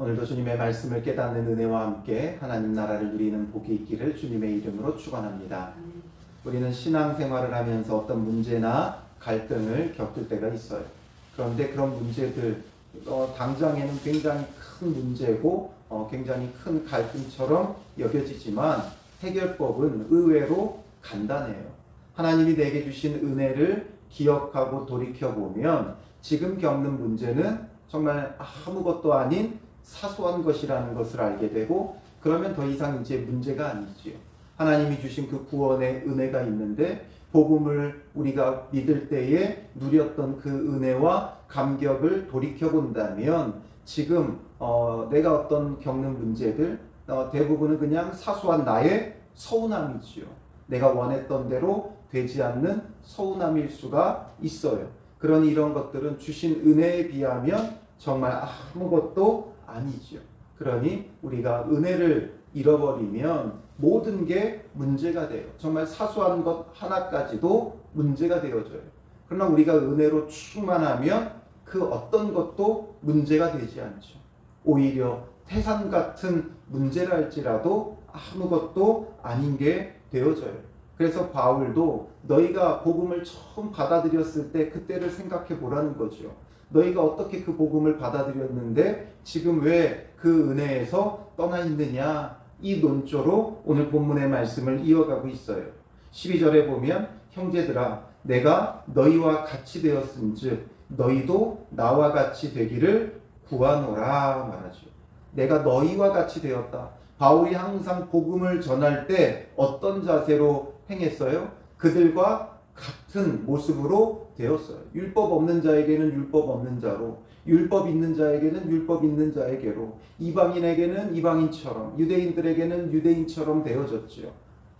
오늘도 주님의 말씀을 깨닫는 은혜와 함께 하나님 나라를 누리는 복이 있기를 주님의 이름으로 축원합니다. 우리는 신앙생활을 하면서 어떤 문제나 갈등을 겪을 때가 있어요. 그런데 그런 문제들 당장에는 굉장히 큰 문제고 굉장히 큰 갈등처럼 여겨지지만 해결법은 의외로 간단해요. 하나님이 내게 주신 은혜를 기억하고 돌이켜보면 지금 겪는 문제는 정말 아무것도 아닌 사소한 것이라는 것을 알게 되고, 그러면 더 이상 이제 문제가 아니지요. 하나님이 주신 그 구원의 은혜가 있는데 복음을 우리가 믿을 때에 누렸던 그 은혜와 감격을 돌이켜본다면 지금 내가 어떤 겪는 문제들 대부분은 그냥 사소한 나의 서운함이지요. 내가 원했던 대로 되지 않는 서운함일 수가 있어요. 그러니 이런 것들은 주신 은혜에 비하면 정말 아무것도 아니지요. 그러니 우리가 은혜를 잃어버리면 모든 게 문제가 돼요. 정말 사소한 것 하나까지도 문제가 되어져요. 그러나 우리가 은혜로 충만하면 그 어떤 것도 문제가 되지 않죠. 오히려 태산 같은 문제라 할지라도 아무것도 아닌 게 되어져요. 그래서 바울도 너희가 복음을 처음 받아들였을 때 그때를 생각해 보라는 거죠. 너희가 어떻게 그 복음을 받아들였는데 지금 왜 그 은혜에서 떠나 있느냐, 이 논조로 오늘 본문의 말씀을 이어가고 있어요. 12절에 보면 형제들아 내가 너희와 같이 되었은즉 너희도 나와 같이 되기를 구하노라 말하죠. 내가 너희와 같이 되었다. 바울이 항상 복음을 전할 때 어떤 자세로 행했어요? 그들과 같은 모습으로 되었어요. 율법 없는 자에게는 율법 없는 자로, 율법 있는 자에게는 율법 있는 자에게로, 이방인에게는 이방인처럼, 유대인들에게는 유대인처럼 되어졌지요.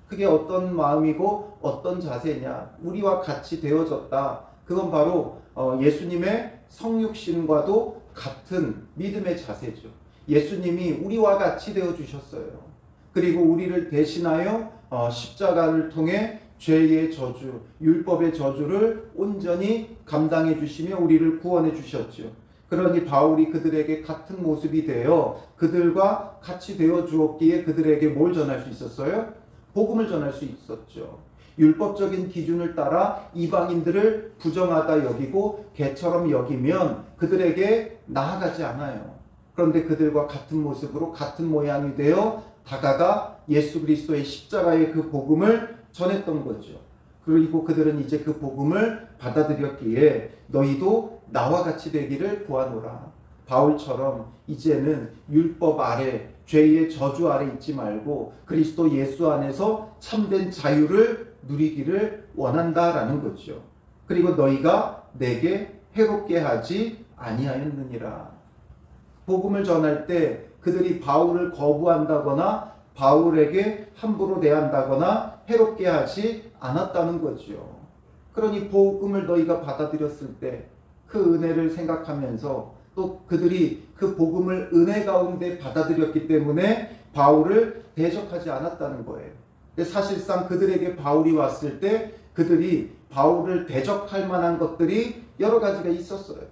그게 어떤 마음이고 어떤 자세냐? 우리와 같이 되어졌다. 그건 바로 예수님의 성육신과도 같은 믿음의 자세죠. 예수님이 우리와 같이 되어주셨어요. 그리고 우리를 대신하여 십자가를 통해 죄의 저주, 율법의 저주를 온전히 감당해 주시며 우리를 구원해 주셨죠. 그러니 바울이 그들에게 같은 모습이 되어 그들과 같이 되어 주었기에 그들에게 뭘 전할 수 있었어요? 복음을 전할 수 있었죠. 율법적인 기준을 따라 이방인들을 부정하다 여기고 개처럼 여기면 그들에게 나아가지 않아요. 그런데 그들과 같은 모습으로 같은 모양이 되어 다가가 예수 그리스도의 십자가의 그 복음을 전했던 거죠. 그리고 그들은 이제 그 복음을 받아들였기에 너희도 나와 같이 되기를 구하노라. 바울처럼 이제는 율법 아래, 죄의 저주 아래 있지 말고 그리스도 예수 안에서 참된 자유를 누리기를 원한다라는 거죠. 그리고 너희가 내게 해롭게 하지 아니하였느니라. 복음을 전할 때 그들이 바울을 거부한다거나 바울에게 함부로 대한다거나 해롭게 하지 않았다는 거죠. 그러니 복음을 너희가 받아들였을 때 그 은혜를 생각하면서 또 그들이 그 복음을 은혜 가운데 받아들였기 때문에 바울을 대적하지 않았다는 거예요. 사실상 그들에게 바울이 왔을 때 그들이 바울을 대적할 만한 것들이 여러 가지가 있었어요.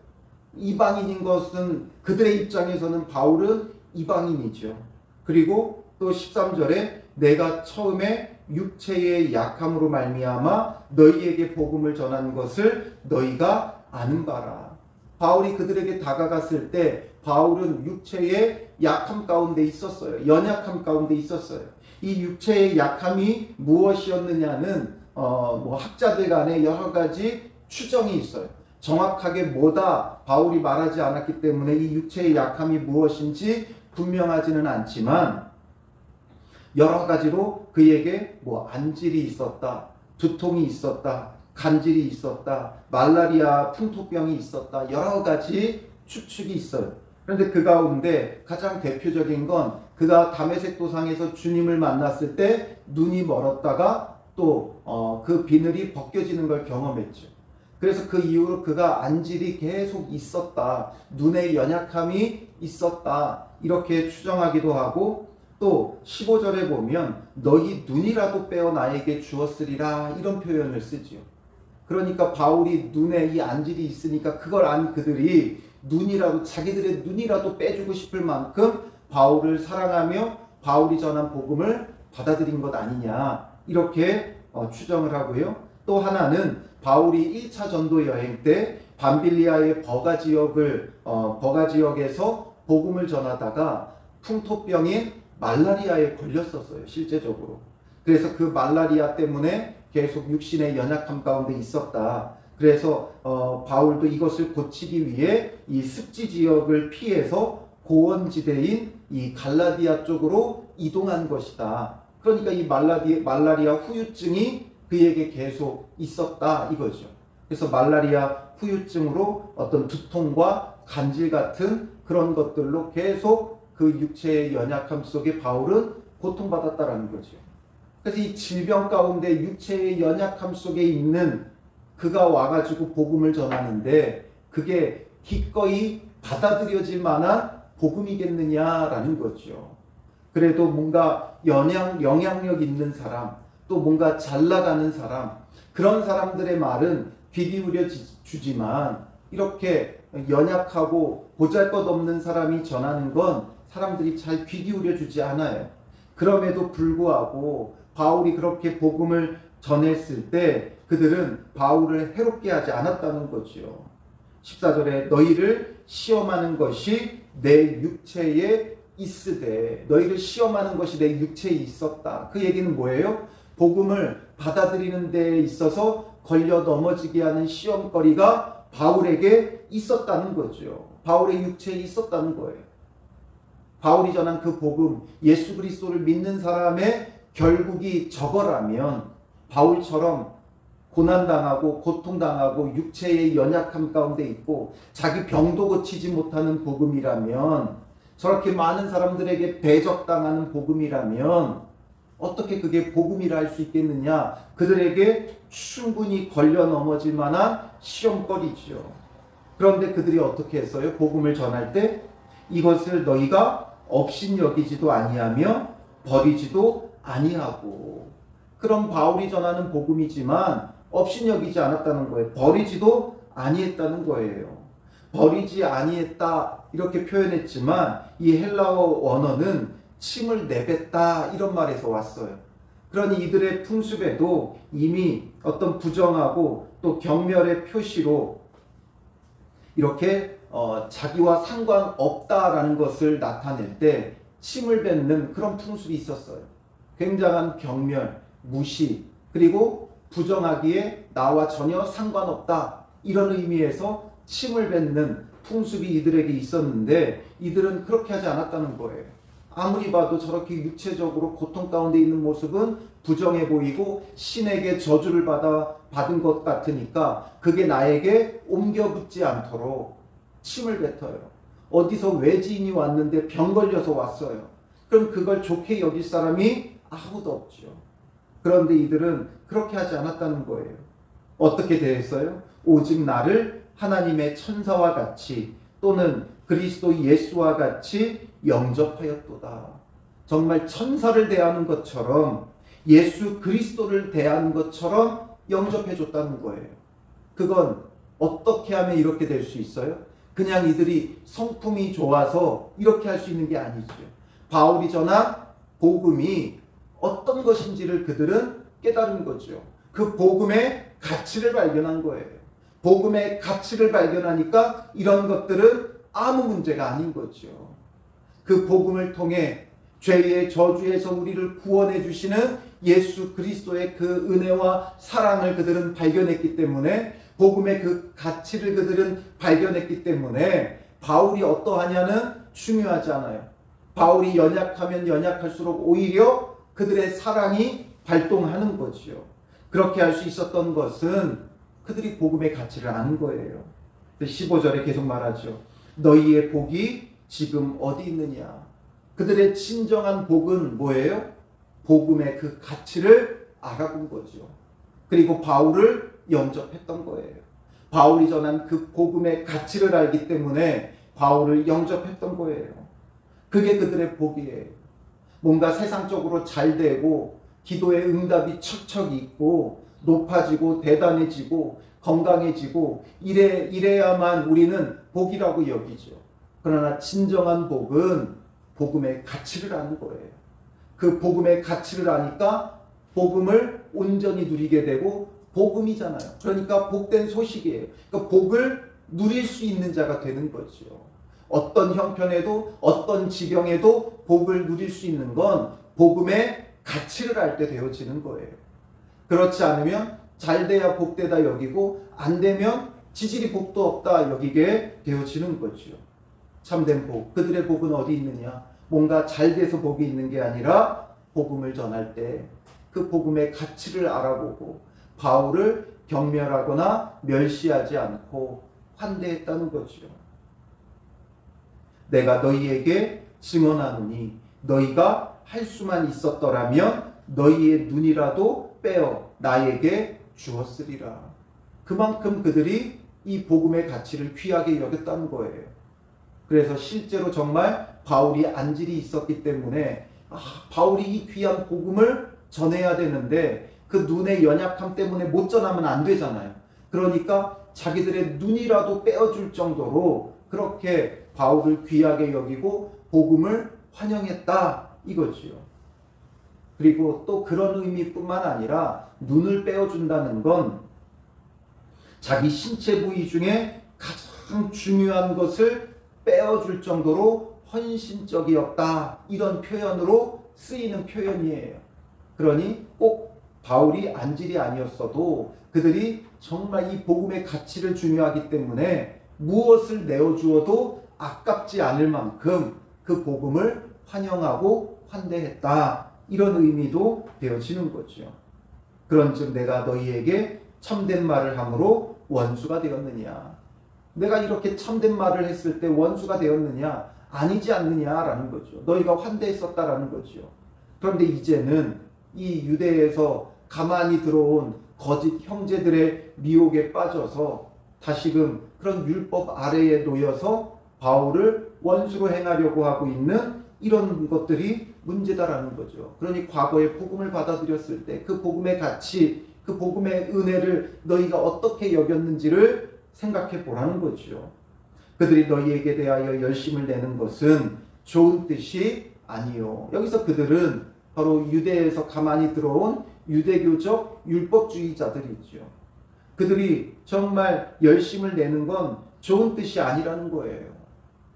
이방인인 것은 그들의 입장에서는 바울은 이방인이죠. 그리고 또 13절에 내가 처음에 육체의 약함으로 말미암아 너희에게 복음을 전한 것을 너희가 아는 바라. 바울이 그들에게 다가갔을 때 바울은 육체의 약함 가운데 있었어요. 연약함 가운데 있었어요. 이 육체의 약함이 무엇이었느냐는 학자들 간에 여러 가지 추정이 있어요. 정확하게 뭐다 바울이 말하지 않았기 때문에 이 육체의 약함이 무엇인지 분명하지는 않지만 여러 가지로 그에게 안질이 있었다, 두통이 있었다, 간질이 있었다, 말라리아 풍토병이 있었다, 여러 가지 추측이 있어요. 그런데 그 가운데 가장 대표적인 건 그가 다메섹 도상에서 주님을 만났을 때 눈이 멀었다가 또 그 비늘이 벗겨지는 걸 경험했죠. 그래서 그 이후로 그가 안질이 계속 있었다, 눈의 연약함이 있었다, 이렇게 추정하기도 하고, 또 15절에 보면 너희 눈이라도 빼어 나에게 주었으리라 이런 표현을 쓰지요. 그러니까 바울이 눈에 이 안질이 있으니까 그걸 안 그들이 눈이라도 자기들의 눈이라도 빼주고 싶을 만큼 바울을 사랑하며 바울이 전한 복음을 받아들인 것 아니냐 이렇게 추정을 하고요. 또 하나는 바울이 1차 전도 여행 때 밤빌리아의 버가 지역에서 복음을 전하다가 풍토병인 말라리아에 걸렸었어요. 실제적으로. 그래서 그 말라리아 때문에 계속 육신의 연약함 가운데 있었다. 그래서 바울도 이것을 고치기 위해 이 습지 지역을 피해서 고원지대인 이 갈라디아 쪽으로 이동한 것이다. 그러니까 이 말라리아 후유증이 그에게 계속 있었다 이거죠. 그래서 말라리아 후유증으로 어떤 두통과 간질 같은 그런 것들로 계속 그 육체의 연약함 속에 바울은 고통받았다라는 거죠. 그래서 이 질병 가운데 육체의 연약함 속에 있는 그가 와가지고 복음을 전하는데 그게 기꺼이 받아들여질 만한 복음이겠느냐라는 거죠. 그래도 뭔가 영향력 있는 사람, 또 뭔가 잘 나가는 사람, 그런 사람들의 말은 귀 기울여 주지만 이렇게 연약하고 보잘것없는 사람이 전하는 건 사람들이 잘 귀 기울여 주지 않아요. 그럼에도 불구하고 바울이 그렇게 복음을 전했을 때 그들은 바울을 해롭게 하지 않았다는 거죠. 14절에 너희를 시험하는 것이 내 육체에 있으되, 너희를 시험하는 것이 내 육체에 있었다. 그 얘기는 뭐예요? 복음을 받아들이는 데에 있어서 걸려 넘어지게 하는 시험거리가 바울에게 있었다는 거죠. 바울의 육체에 있었다는 거예요. 바울이 전한 그 복음, 예수 그리스도를 믿는 사람의 결국이 저거라면 바울처럼 고난당하고 고통당하고 육체의 연약함 가운데 있고 자기 병도 고치지 못하는 복음이라면, 저렇게 많은 사람들에게 대적당하는 복음이라면 어떻게 그게 복음이라 할 수 있겠느냐. 그들에게 충분히 걸려 넘어질 만한 시험거리죠. 그런데 그들이 어떻게 했어요? 복음을 전할 때 이것을 너희가 업신여기지도 아니하며 버리지도 아니하고. 그럼 바울이 전하는 복음이지만 업신여기지 않았다는 거예요. 버리지도 아니했다는 거예요. 버리지 아니했다 이렇게 표현했지만 이 헬라어 원어는 침을 내뱉다 이런 말에서 왔어요. 그러니 이들의 풍습에도 이미 어떤 부정하고 또 경멸의 표시로 이렇게 자기와 상관없다라는 것을 나타낼 때 침을 뱉는 그런 풍습이 있었어요. 굉장한 경멸, 무시, 그리고 부정하기에 나와 전혀 상관없다 이런 의미에서 침을 뱉는 풍습이 이들에게 있었는데 이들은 그렇게 하지 않았다는 거예요. 아무리 봐도 저렇게 육체적으로 고통 가운데 있는 모습은 부정해 보이고 신에게 저주를 받은 것 같으니까 그게 나에게 옮겨 붙지 않도록 침을 뱉어요. 어디서 외지인이 왔는데 병 걸려서 왔어요. 그럼 그걸 좋게 여길 사람이 아무도 없죠. 그런데 이들은 그렇게 하지 않았다는 거예요. 어떻게 대했어요? 오직 나를 하나님의 천사와 같이 또는 그리스도 예수와 같이 영접하였도다. 정말 천사를 대하는 것처럼 예수 그리스도를 대하는 것처럼 영접해 줬다는 거예요. 그건 어떻게 하면 이렇게 될 수 있어요? 그냥 이들이 성품이 좋아서 이렇게 할 수 있는 게 아니죠. 바울이 전한 복음이 어떤 것인지를 그들은 깨달은 거죠. 그 복음의 가치를 발견한 거예요. 복음의 가치를 발견하니까 이런 것들은 아무 문제가 아닌 거죠. 그 복음을 통해 죄의 저주에서 우리를 구원해 주시는 예수 그리스도의 그 은혜와 사랑을 그들은 발견했기 때문에, 복음의 그 가치를 그들은 발견했기 때문에 바울이 어떠하냐는 중요하지 않아요. 바울이 연약하면 연약할수록 오히려 그들의 사랑이 발동하는 거죠. 그렇게 할 수 있었던 것은 그들이 복음의 가치를 아는 거예요. 15절에 계속 말하죠. 너희의 복이 지금 어디 있느냐. 그들의 진정한 복은 뭐예요? 복음의 그 가치를 알아본 거죠. 그리고 바울을 영접했던 거예요. 바울이 전한 그 복음의 가치를 알기 때문에 바울을 영접했던 거예요. 그게 그들의 복이에요. 뭔가 세상적으로 잘 되고 기도의 응답이 척척 있고 높아지고 대단해지고 건강해지고 이래야만 우리는 복이라고 여기죠. 그러나 진정한 복은 복음의 가치를 아는 거예요. 그 복음의 가치를 아니까 복음을 온전히 누리게 되고 복음이잖아요. 그러니까 복된 소식이에요. 그러니까 복을 누릴 수 있는 자가 되는 거죠. 어떤 형편에도 어떤 지경에도 복을 누릴 수 있는 건 복음의 가치를 알 때 되어지는 거예요. 그렇지 않으면 잘 돼야 복되다 여기고 안 되면 지질이 복도 없다 여기게 되어지는 거죠. 참된 복, 그들의 복은 어디 있느냐? 뭔가 잘 돼서 복이 있는 게 아니라 복음을 전할 때 그 복음의 가치를 알아보고 바울을 경멸하거나 멸시하지 않고 환대했다는 거죠. 내가 너희에게 증언하노니 너희가 할 수만 있었더라면 너희의 눈이라도 빼어 나에게 주었으리라. 그만큼 그들이 이 복음의 가치를 귀하게 여겼다는 거예요. 그래서 실제로 정말 바울이 안질이 있었기 때문에 바울이 이 귀한 복음을 전해야 되는데 그 눈의 연약함 때문에 못 전하면 안 되잖아요. 그러니까 자기들의 눈이라도 빼어줄 정도로 그렇게 바울을 귀하게 여기고 복음을 환영했다 이거지요. 그리고 또 그런 의미뿐만 아니라 눈을 빼어준다는 건 자기 신체 부위 중에 가장 중요한 것을 빼어줄 정도로 헌신적이었다 이런 표현으로 쓰이는 표현이에요. 그러니 꼭 바울이 안질이 아니었어도 그들이 정말 이 복음의 가치를 중요하기 때문에 무엇을 내어주어도 아깝지 않을 만큼 그 복음을 환영하고 환대했다 이런 의미도 되어지는 거죠. 그런즉 내가 너희에게 참된 말을 함으로 원수가 되었느냐? 내가 이렇게 참된 말을 했을 때 원수가 되었느냐? 아니지 않느냐라는 거죠. 너희가 환대했었다라는 거죠. 그런데 이제는 이 유대에서 가만히 들어온 거짓 형제들의 미혹에 빠져서 다시금 그런 율법 아래에 놓여서 바울을 원수로 행하려고 하고 있는 이런 것들이 문제다라는 거죠. 그러니 과거에 복음을 받아들였을 때 그 복음의 가치, 그 복음의 은혜를 너희가 어떻게 여겼는지를 생각해 보라는 거죠. 그들이 너희에게 대하여 열심을 내는 것은 좋은 뜻이 아니요. 여기서 그들은 바로 유대에서 가만히 들어온 유대교적 율법주의자들이죠. 그들이 정말 열심을 내는 건 좋은 뜻이 아니라는 거예요.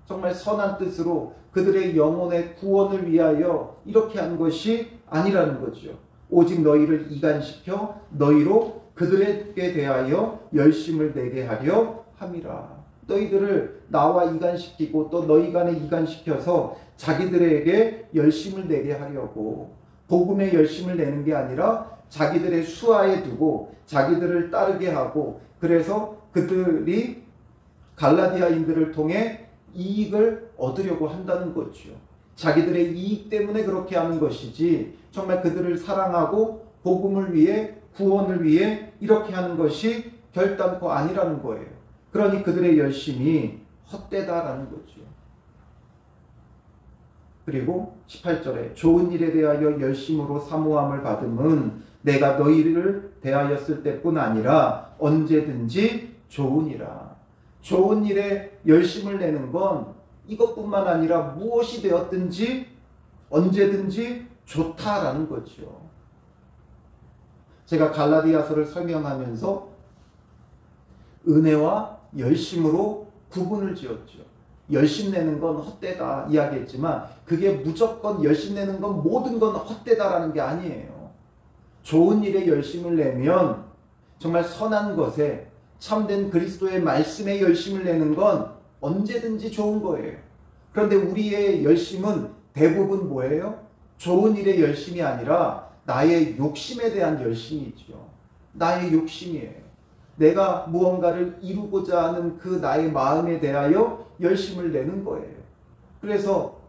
정말 선한 뜻으로 그들의 영혼의 구원을 위하여 이렇게 한 것이 아니라는 거죠. 오직 너희를 이간시켜 너희로 그들에게 대하여 열심을 내게 하려 함이라. 너희들을 나와 이간시키고 또 너희 간에 이간시켜서 자기들에게 열심을 내게 하려고 복음에 열심을 내는 게 아니라 자기들의 수하에 두고 자기들을 따르게 하고 그래서 그들이 갈라디아인들을 통해 이익을 얻으려고 한다는 거죠. 자기들의 이익 때문에 그렇게 하는 것이지 정말 그들을 사랑하고 복음을 위해 구원을 위해 이렇게 하는 것이 결단코 아니라는 거예요. 그러니 그들의 열심이 헛되다라는 거죠. 그리고 18절에 좋은 일에 대하여 열심으로 사모함을 받음은 내가 너희를 대하였을 때뿐 아니라 언제든지 좋으니라. 좋은 일에 열심을 내는 건 이것뿐만 아니라 무엇이 되었든지 언제든지 좋다라는 거죠. 제가 갈라디아서를 설명하면서 은혜와 열심으로 구분을 지었죠. 열심 내는 건 헛되다 이야기했지만 그게 무조건 열심 내는 건 모든 건 헛되다라는 게 아니에요. 좋은 일에 열심을 내면 정말 선한 것에 참된 그리스도의 말씀에 열심을 내는 건 언제든지 좋은 거예요. 그런데 우리의 열심은 대부분 뭐예요? 좋은 일에 열심이 아니라 나의 욕심에 대한 열심이죠. 나의 욕심이에요. 내가 무언가를 이루고자 하는 그 나의 마음에 대하여 열심을 내는 거예요. 그래서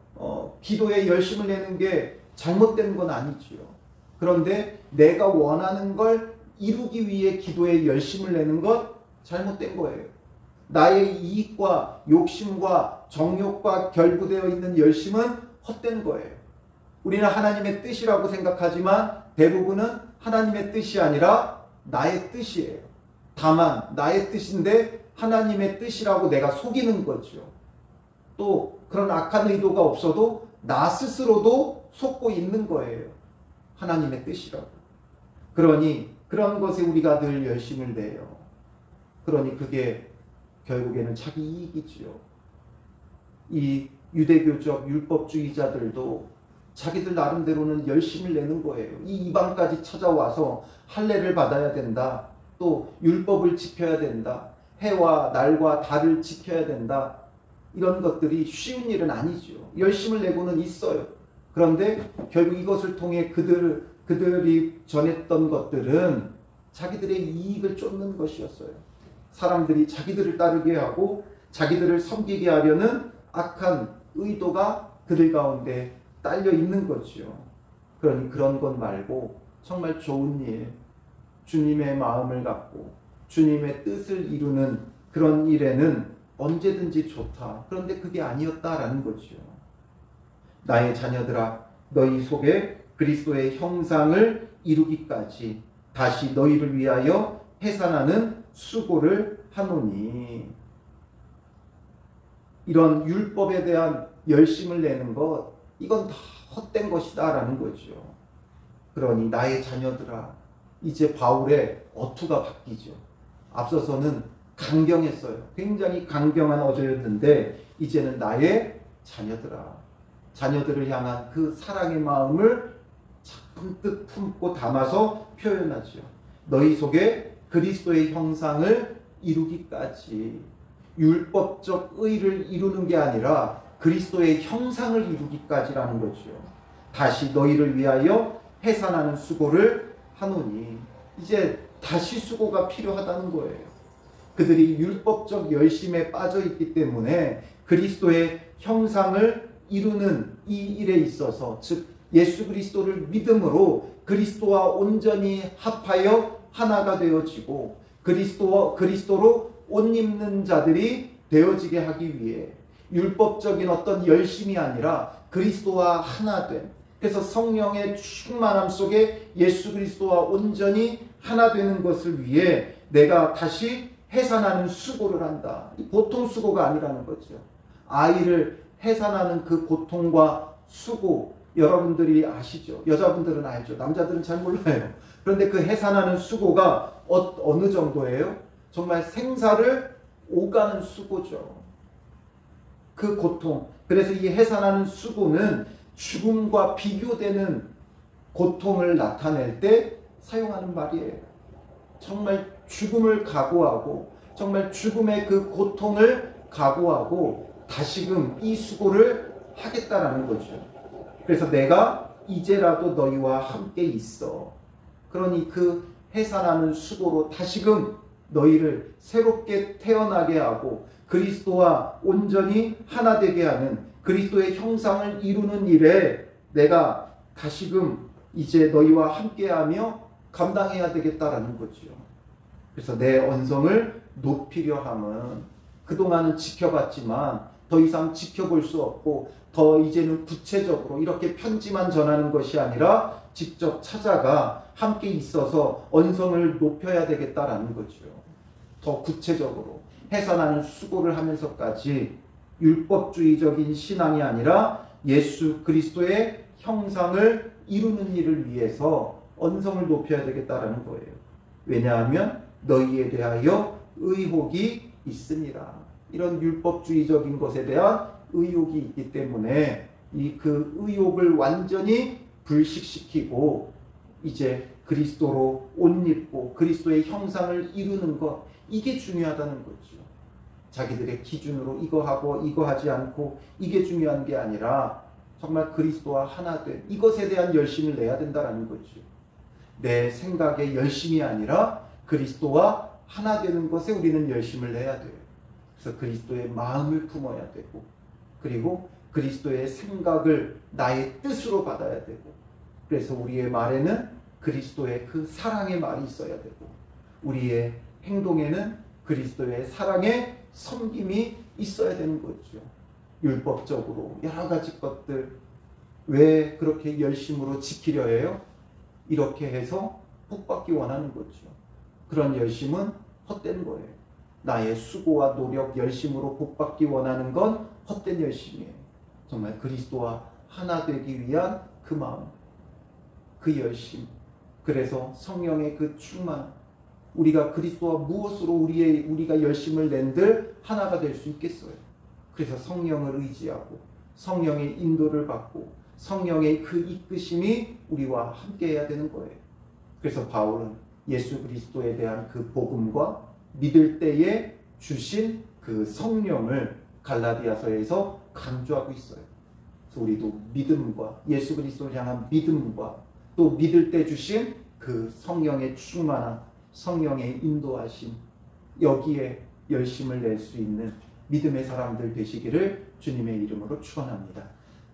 기도에 열심을 내는 게 잘못된 건 아니지요. 그런데 내가 원하는 걸 이루기 위해 기도에 열심을 내는 건 잘못된 거예요. 나의 이익과 욕심과 정욕과 결부되어 있는 열심은 헛된 거예요. 우리는 하나님의 뜻이라고 생각하지만 대부분은 하나님의 뜻이 아니라 나의 뜻이에요. 다만 나의 뜻인데 하나님의 뜻이라고 내가 속이는 거죠. 또 그런 악한 의도가 없어도 나 스스로도 속고 있는 거예요. 하나님의 뜻이라고. 그러니 그런 것에 우리가 늘 열심을 내요. 그러니 그게 결국에는 자기 이익이지요. 이 유대교적 율법주의자들도 자기들 나름대로는 열심을 내는 거예요. 이 이방까지 찾아와서 할례를 받아야 된다. 또 율법을 지켜야 된다. 해와 날과 달을 지켜야 된다. 이런 것들이 쉬운 일은 아니죠. 열심을 내고는 있어요. 그런데 결국 이것을 통해 그들이 전했던 것들은 자기들의 이익을 쫓는 것이었어요. 사람들이 자기들을 따르게 하고 자기들을 섬기게 하려는 악한 의도가 그들 가운데 딸려 있는 거죠. 그러니 그런 것 말고 정말 좋은 일, 주님의 마음을 갖고 주님의 뜻을 이루는 그런 일에는 언제든지 좋다. 그런데 그게 아니었다라는 거죠. 나의 자녀들아, 너희 속에 그리스도의 형상을 이루기까지 다시 너희를 위하여 해산하는 수고를 하노니. 이런 율법에 대한 열심을 내는 것, 이건 다 헛된 것이다 라는 거죠. 그러니 나의 자녀들아, 이제 바울의 어투가 바뀌죠. 앞서서는 강경했어요. 굉장히 강경한 어조였는데 이제는 나의 자녀들아, 자녀들을 향한 그 사랑의 마음을 잔뜩 품고 담아서 표현하죠. 너희 속에 그리스도의 형상을 이루기까지. 율법적 의를 이루는 게 아니라 그리스도의 형상을 이루기까지라는 거죠. 다시 너희를 위하여 해산하는 수고를 하노니. 이제 다시 수고가 필요하다는 거예요. 그들이 율법적 열심에 빠져 있기 때문에 그리스도의 형상을 이루는 이 일에 있어서, 즉 예수 그리스도를 믿음으로 그리스도와 온전히 합하여 하나가 되어지고 그리스도로 옷 입는 자들이 되어지게 하기 위해 율법적인 어떤 열심이 아니라 그리스도와 하나됨, 그래서 성령의 충만함 속에 예수 그리스도와 온전히 하나 되는 것을 위해 내가 다시 해산하는 수고를 한다. 보통 수고가 아니라는 거죠. 아이를 해산하는 그 고통과 수고, 여러분들이 아시죠? 여자분들은 알죠. 남자들은 잘 몰라요. 그런데 그 해산하는 수고가 어느 정도예요? 정말 생사를 오가는 수고죠. 그 고통. 그래서 이 해산하는 수고는 죽음과 비교되는 고통을 나타낼 때 사용하는 말이에요. 정말 죽음을 각오하고, 정말 죽음의 그 고통을 각오하고 다시금 이 수고를 하겠다라는 거죠. 그래서 내가 이제라도 너희와 함께 있어. 그러니 그 해산하는 수고로 다시금 너희를 새롭게 태어나게 하고 그리스도와 온전히 하나 되게 하는 그리스도의 형상을 이루는 일에 내가 다시금 이제 너희와 함께하며 감당해야 되겠다라는 거죠. 그래서 내 언성을 높이려 함은, 그동안은 지켜봤지만 더 이상 지켜볼 수 없고 더 이제는 구체적으로 이렇게 편지만 전하는 것이 아니라 직접 찾아가 함께 있어서 언성을 높여야 되겠다라는 거죠. 더 구체적으로 해산하는 수고를 하면서까지 율법주의적인 신앙이 아니라 예수 그리스도의 형상을 이루는 일을 위해서 언성을 높여야 되겠다라는 거예요. 왜냐하면 너희에 대하여 의혹이 있습니다. 이런 율법주의적인 것에 대한 의혹이 있기 때문에 그 의혹을 완전히 불식시키고 이제 그리스도로 옷 입고 그리스도의 형상을 이루는 것, 이게 중요하다는 거죠. 자기들의 기준으로 이거 하고 이거 하지 않고 이게 중요한 게 아니라 정말 그리스도와 하나 된 이것에 대한 열심을 내야 된다는 거죠. 내 생각의 열심이 아니라 그리스도와 하나 되는 것에 우리는 열심을 내야 돼요. 그래서 그리스도의 마음을 품어야 되고, 그리고 그리스도의 생각을 나의 뜻으로 받아야 되고, 그래서 우리의 말에는 그리스도의 그 사랑의 말이 있어야 되고, 우리의 행동에는 그리스도의 사랑의 섬김이 있어야 되는 거죠. 율법적으로 여러 가지 것들 왜 그렇게 열심으로 지키려 해요? 이렇게 해서 복받기 원하는 거죠. 그런 열심은 헛된 거예요. 나의 수고와 노력, 열심으로 복받기 원하는 건 헛된 열심이에요. 정말 그리스도와 하나 되기 위한 그 마음, 그 열심, 그래서 성령의 그 충만, 우리가 그리스도와 무엇으로 우리가 열심을 낸들 하나가 될 수 있겠어요. 그래서 성령을 의지하고 성령의 인도를 받고 성령의 그 이끄심이 우리와 함께해야 되는 거예요. 그래서 바울은 예수 그리스도에 대한 그 복음과 믿을 때에 주신 그 성령을 갈라디아서에서 강조하고 있어요. 그래서 우리도 믿음과 예수 그리스도를 향한 믿음과 또 믿을 때 주신 그 성령의 충만함, 성령의 인도하심, 여기에 열심을 낼 수 있는 믿음의 사람들 되시기를 주님의 이름으로 축원합니다.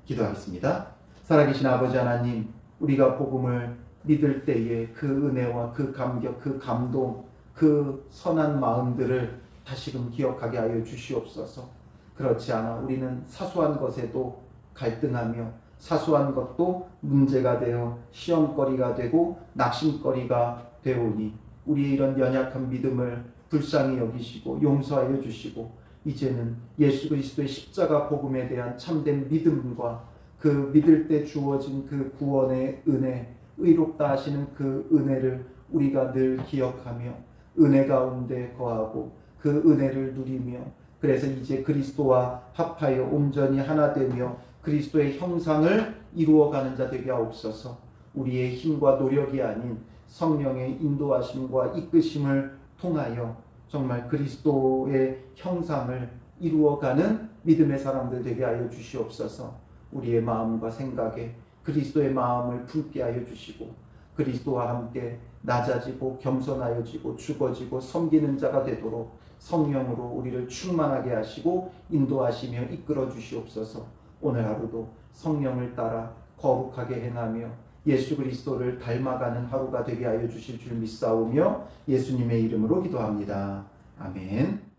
기도하겠습니다. 살아계신 아버지 하나님, 우리가 복음을 믿을 때에 그 은혜와 그 감격, 그 감동, 그 선한 마음들을 다시금 기억하게 하여 주시옵소서. 그렇지 않아 우리는 사소한 것에도 갈등하며 사소한 것도 문제가 되어 시험거리가 되고 낙심거리가 되오니 우리의 이런 연약한 믿음을 불쌍히 여기시고 용서하여 주시고 이제는 예수 그리스도의 십자가 복음에 대한 참된 믿음과 그 믿을 때 주어진 그 구원의 은혜, 의롭다 하시는 그 은혜를 우리가 늘 기억하며 은혜 가운데 거하고 그 은혜를 누리며 그래서 이제 그리스도와 합하여 온전히 하나 되며 그리스도의 형상을 이루어가는 자 되게 하옵소서. 우리의 힘과 노력이 아닌 성령의 인도하심과 이끄심을 통하여 정말 그리스도의 형상을 이루어가는 믿음의 사람들 되게 하여 주시옵소서. 우리의 마음과 생각에 그리스도의 마음을 품게 하여 주시고 그리스도와 함께 낮아지고 겸손하여지고 죽어지고 섬기는 자가 되도록 성령으로 우리를 충만하게 하시고 인도하시며 이끌어 주시옵소서. 오늘 하루도 성령을 따라 거룩하게 행하며 예수 그리스도를 닮아가는 하루가 되게 하여 주실 줄 믿사오며 예수님의 이름으로 기도합니다. 아멘.